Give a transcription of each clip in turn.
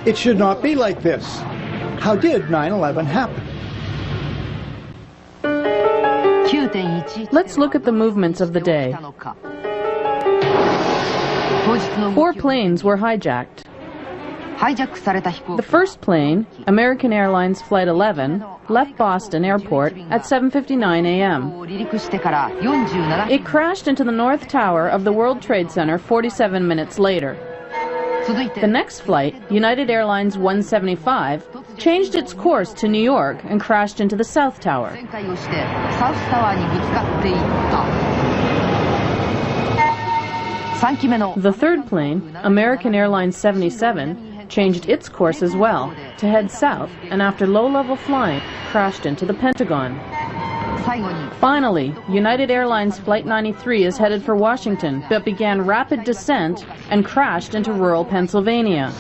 It should not be like this. How did 9/11 happen? Let's look at the movements of the day. 4 planes were hijacked. The first plane, American Airlines Flight 11, left Boston Airport at 7:59 a.m. It crashed into the North Tower of the World Trade Center 47 minutes later. The next flight, United Airlines 175, changed its course to New York and crashed into the South Tower. The third plane, American Airlines 77, changed its course as well to head south, and after low-level flying, crashed into the Pentagon. Finally, United Airlines Flight 93 is headed for Washington, but began rapid descent and crashed into rural Pennsylvania.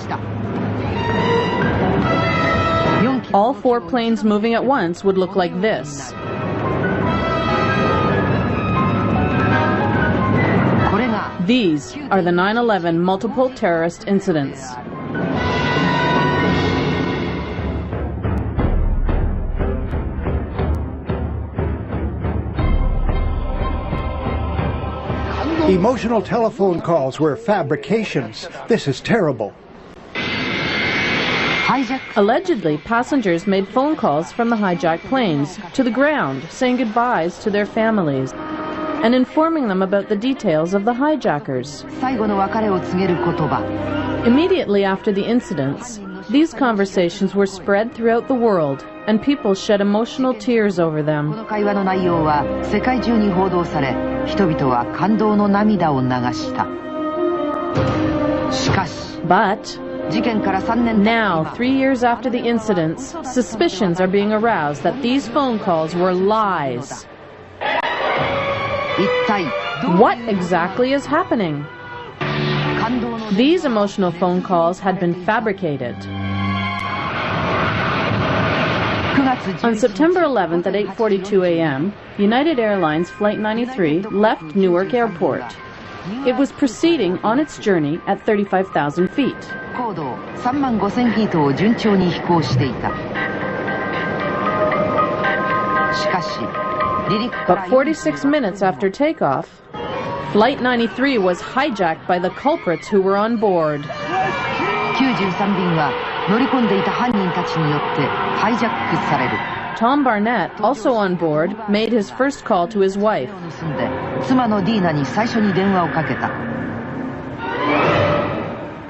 All 4 planes moving at once would look like this. These are the 9/11 multiple terrorist incidents. Emotional telephone calls were fabrications. This is terrible. Allegedly, passengers made phone calls from the hijacked planes to the ground, saying goodbyes to their families and informing them about the details of the hijackers. Immediately after the incidents, these conversations were spread throughout the world, and people shed emotional tears over them. But now, 3 years after the incidents, suspicions are being aroused that these phone calls were lies. What exactly is happening? These emotional phone calls had been fabricated. On September 11th at 8:42 a.m., United Airlines Flight 93 left Newark Airport. It was proceeding on its journey at 35,000 feet. But 46 minutes after takeoff, Flight 93 was hijacked by the culprits who were on board. Tom Barnett, also on board, made his first call to his wife.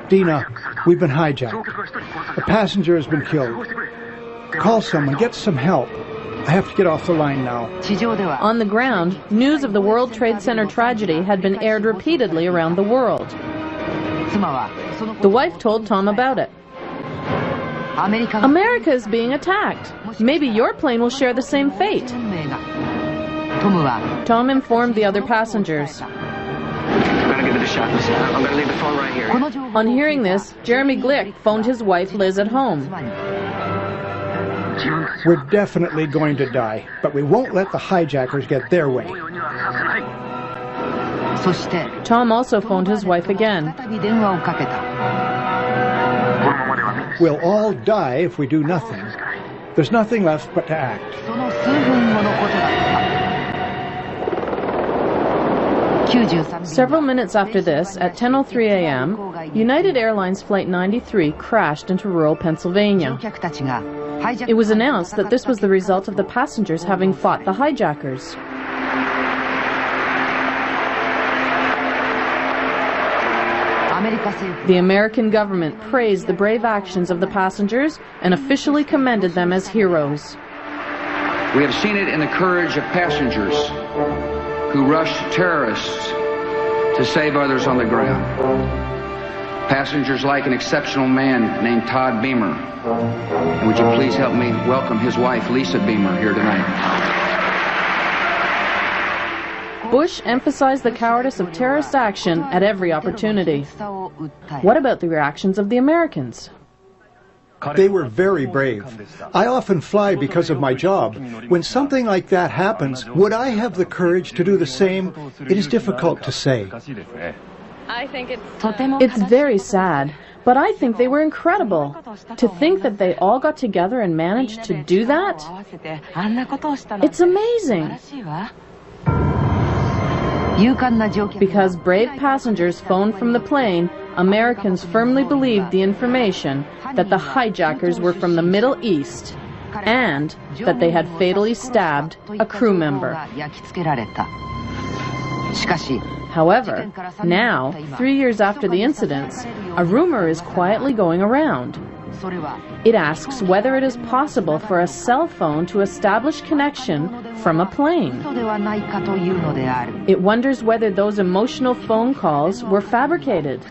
Dina, we've been hijacked. A passenger has been killed. Call someone, get some help. I have to get off the line now. On the ground, news of the World Trade Center tragedy had been aired repeatedly around the world. The wife told Tom about it. America is being attacked. Maybe your plane will share the same fate. Tom informed the other passengers. I'm gonna give it a shot. Listen, I'm gonna leave the phone right here. On hearing this, Jeremy Glick phoned his wife Liz at home. We're definitely going to die, but we won't let the hijackers get their way. Tom also phoned his wife again. We'll all die if we do nothing. There's nothing left but to act. Several minutes after this, at 10:03 a.m., United Airlines Flight 93 crashed into rural Pennsylvania. It was announced that this was the result of the passengers having fought the hijackers. The American government praised the brave actions of the passengers and officially commended them as heroes. We have seen it in the courage of passengers who rushed terrorists to save others on the ground. Passengers like an exceptional man named Todd Beamer. And would you please help me welcome his wife, Lisa Beamer, here tonight. Bush emphasized the cowardice of terrorist action at every opportunity. What about the reactions of the Americans? They were very brave. I often fly because of my job. When something like that happens, would I have the courage to do the same? It is difficult to say. It's very sad, but I think they were incredible. To think that they all got together and managed to do that? It's amazing. Because brave passengers phoned from the plane, Americans firmly believed the information that the hijackers were from the Middle East and that they had fatally stabbed a crew member. However, now, 3 years after the incidents, a rumor is quietly going around. It asks whether it is possible for a cell phone to establish connection from a plane. It wonders whether those emotional phone calls were fabricated.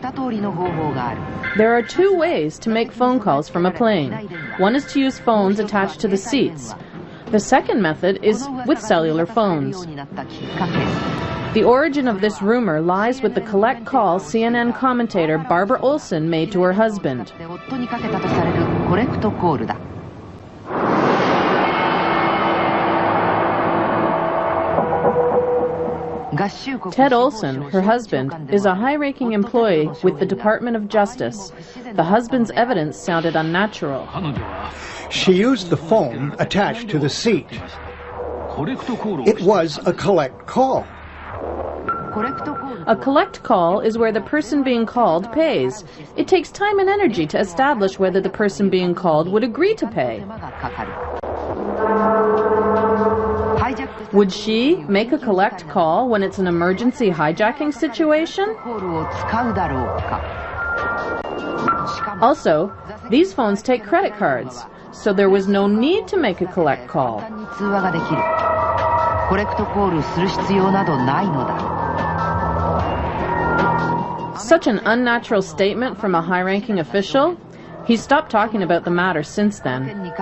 There are two ways to make phone calls from a plane. One is to use phones attached to the seats. The second method is with cellular phones. The origin of this rumor lies with the collect call CNN commentator Barbara Olson made to her husband. Ted Olson, her husband, is a high-ranking employee with the Department of Justice. The husband's evidence sounded unnatural. She used the phone attached to the seat. It was a collect call. A collect call is where the person being called pays. It takes time and energy to establish whether the person being called would agree to pay. Would she make a collect call when it's an emergency hijacking situation? Also, these phones take credit cards, so there was no need to make a collect call. Such an unnatural statement from a high-ranking official. He's stopped talking about the matter since then.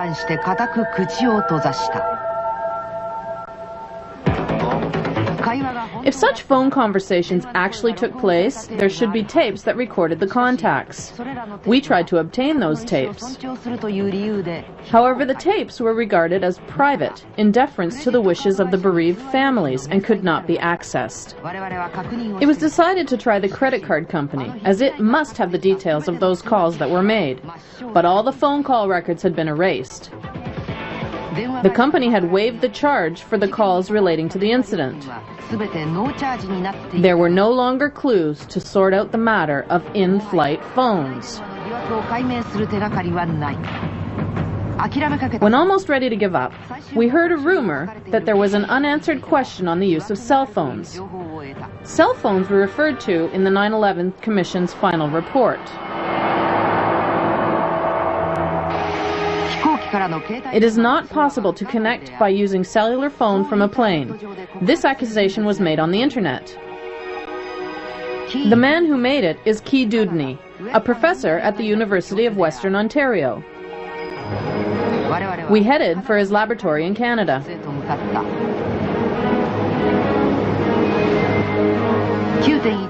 If such phone conversations actually took place, there should be tapes that recorded the contacts. We tried to obtain those tapes. However, the tapes were regarded as private, in deference to the wishes of the bereaved families, and could not be accessed. It was decided to try the credit card company, as it must have the details of those calls that were made. But all the phone call records had been erased. The company had waived the charge for the calls relating to the incident. There were no longer clues to sort out the matter of in-flight phones. When almost ready to give up, we heard a rumor that there was an unanswered question on the use of cell phones. Cell phones were referred to in the 9/11 Commission's final report. It is not possible to connect by using cellular phone from a plane. This accusation was made on the internet. The man who made it is Key Dudney, a professor at the University of Western Ontario. We headed for his laboratory in Canada.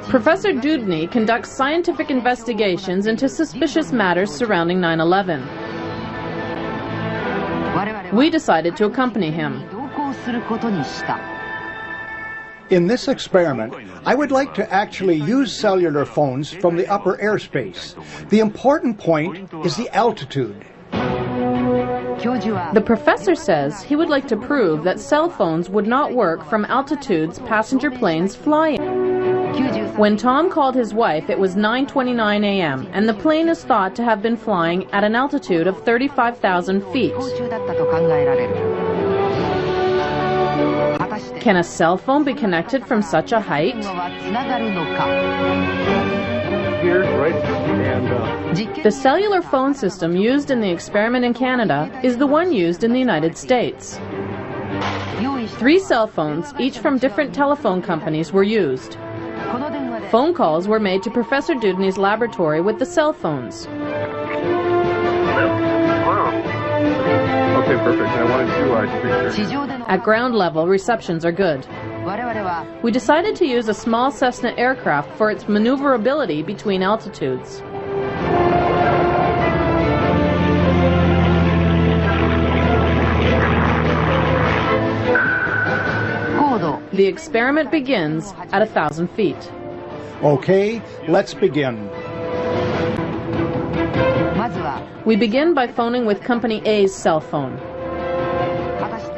Professor Dudney conducts scientific investigations into suspicious matters surrounding 9/11. We decided to accompany him. In this experiment, I would like to actually use cellular phones from the upper airspace. The important point is the altitude. The professor says he would like to prove that cell phones would not work from altitudes passenger planes fly in. When Tom called his wife, it was 9:29 a.m., and the plane is thought to have been flying at an altitude of 35,000 feet. Can a cell phone be connected from such a height? The cellular phone system used in the experiment in Canada is the one used in the United States. 3 cell phones, each from different telephone companies, were used. Phone calls were made to Professor Dudney's laboratory with the cell phones. Okay, perfect. I wanted to take pictures. At ground level, receptions are good. We decided to use a small Cessna aircraft for its maneuverability between altitudes. The experiment begins at 1,000 feet. Okay, let's begin. We begin by phoning with Company A's cell phone.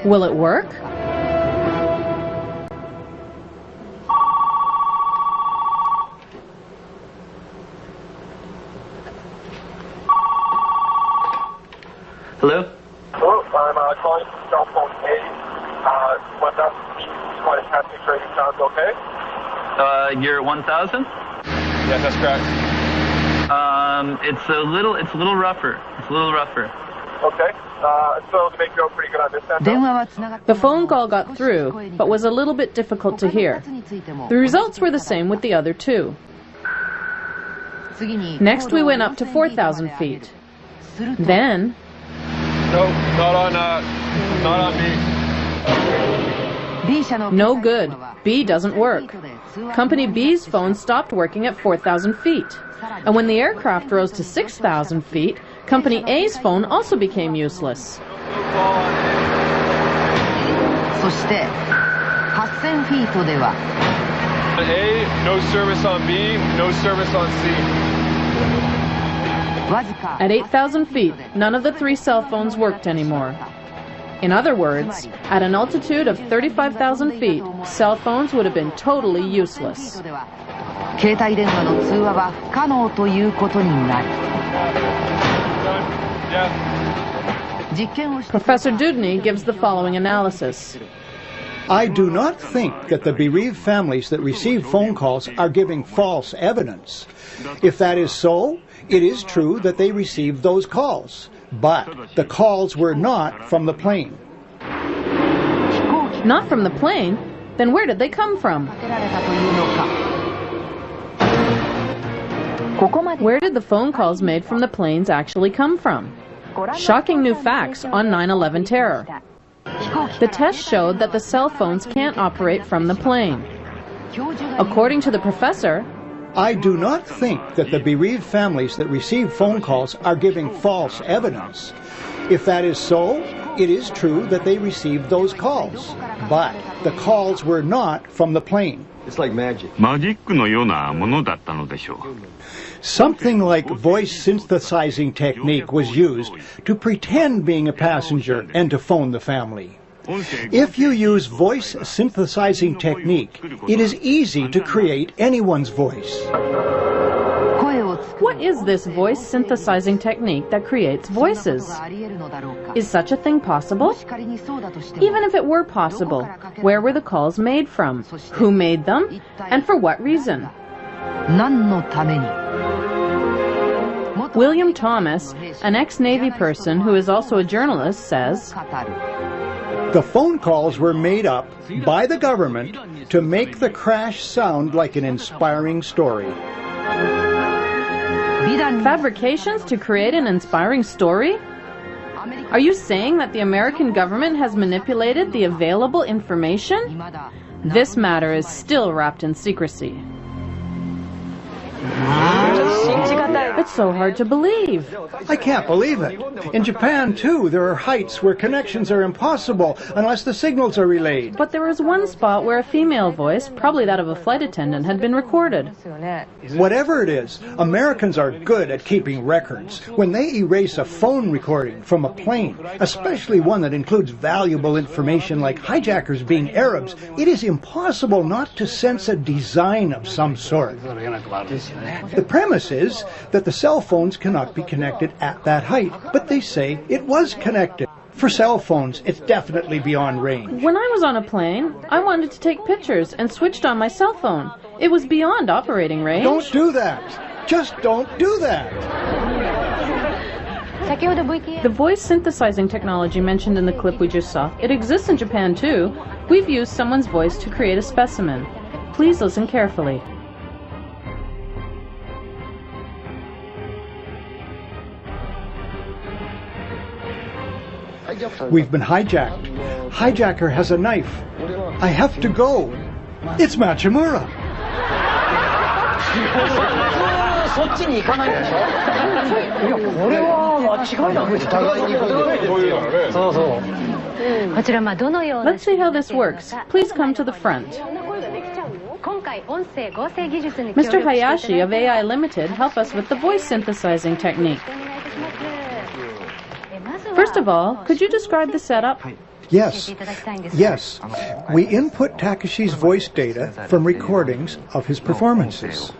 Will it work? Hello? Hello, I'm calling from cell phone A. 1,000 feet, quite a passing trading sounds okay? You're 1,000? Yes, that's correct. It's a little rougher. It's a little rougher. Okay, so to make you pretty good on this end. The phone call got through, but was a little bit difficult to hear. The results were the same with the other two. Next we went up to 4,000 feet. Then... No, not on me. No good. B doesn't work. Company B's phone stopped working at 4,000 feet. And when the aircraft rose to 6,000 feet, Company A's phone also became useless. A, no service on B, no service on C. At 8,000 feet, none of the three cell phones worked anymore. In other words, at an altitude of 35,000 feet, cell phones would have been totally useless. Professor Dudney gives the following analysis. I do not think that the bereaved families that receive phone calls are giving false evidence. If that is so, it is true that they received those calls, but the calls were not from the plane. Not from the plane? Then where did they come from? Where did the phone calls made from the planes actually come from? Shocking new facts on 9/11 terror. The test showed that the cell phones can't operate from the plane. According to the professor, I do not think that the bereaved families that receive phone calls are giving false evidence. If that is so, it is true that they received those calls, but the calls were not from the plane. It's like magic. Something like voice synthesizing technique was used to pretend being a passenger and to phone the family. If you use voice synthesizing technique, it is easy to create anyone's voice. what is this voice synthesizing technique that creates voices? Is such a thing possible? Even if it were possible, where were the calls made from? Who made them? And for what reason? William Thomas, an ex-Navy person who is also a journalist, says, the phone calls were made up by the government to make the crash sound like an inspiring story. Fabrications to create an inspiring story? Are you saying that the American government has manipulated the available information? This matter is still wrapped in secrecy. It's so hard to believe. I can't believe it. In Japan, too, there are heights where connections are impossible unless the signals are relayed. But there was one spot where a female voice, probably that of a flight attendant, had been recorded. Whatever it is, Americans are good at keeping records. When they erase a phone recording from a plane, especially one that includes valuable information like hijackers being Arabs, it is impossible not to sense a design of some sort. The premise is that the cell phones cannot be connected at that height, but they say it was connected. For cell phones, it's definitely beyond range. When I was on a plane, I wanted to take pictures and switched on my cell phone. It was beyond operating range. Don't do that. Just don't do that. The voice synthesizing technology mentioned in the clip we just saw, it exists in Japan too. We've used someone's voice to create a specimen. Please listen carefully. We've been hijacked. Hijacker has a knife. I have to go. It's Machimura. Let's see how this works. Please come to the front. Mr. Hayashi of AI Limited help us with the voice synthesizing technique. First of all, could you describe the setup? Yes. We input Takeshi's voice data from recordings of his performances.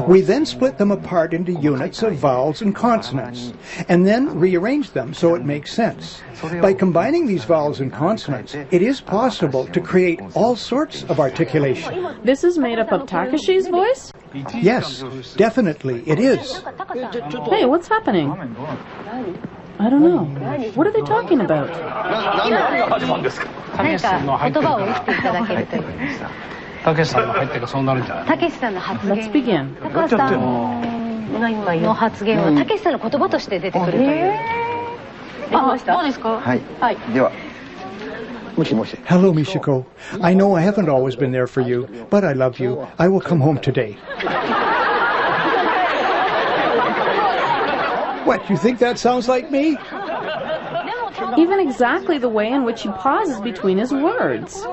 We then split them apart into units of vowels and consonants, and then rearrange them so it makes sense. By combining these vowels and consonants, it is possible to create all sorts of articulation. This is made up of Takeshi's voice? Yes, definitely, it is. Hey, what's happening? I don't know. What are they talking about? Let's begin. Hello, Michiko. I know I haven't always been there for you, but I love you. I will come home today. What, you think that sounds like me? Even exactly the way in which he pauses between his words.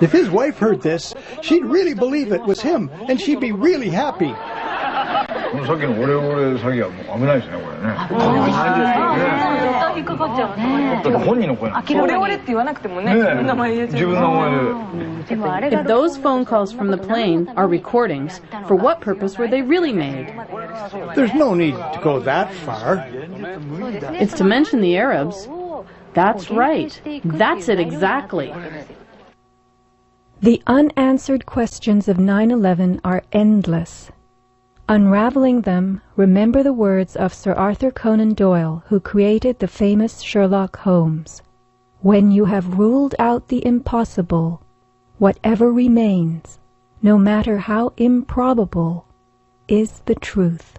If his wife heard this, she'd really believe it was him, and she'd be really happy. If those phone calls from the plane are recordings, for what purpose were they really made? There's no need to go that far. It's to mention the Arabs. That's right. That's it exactly. The unanswered questions of 9/11 are endless. Unraveling them, remember the words of Sir Arthur Conan Doyle, who created the famous Sherlock Holmes. When you have ruled out the impossible, whatever remains, no matter how improbable, is the truth.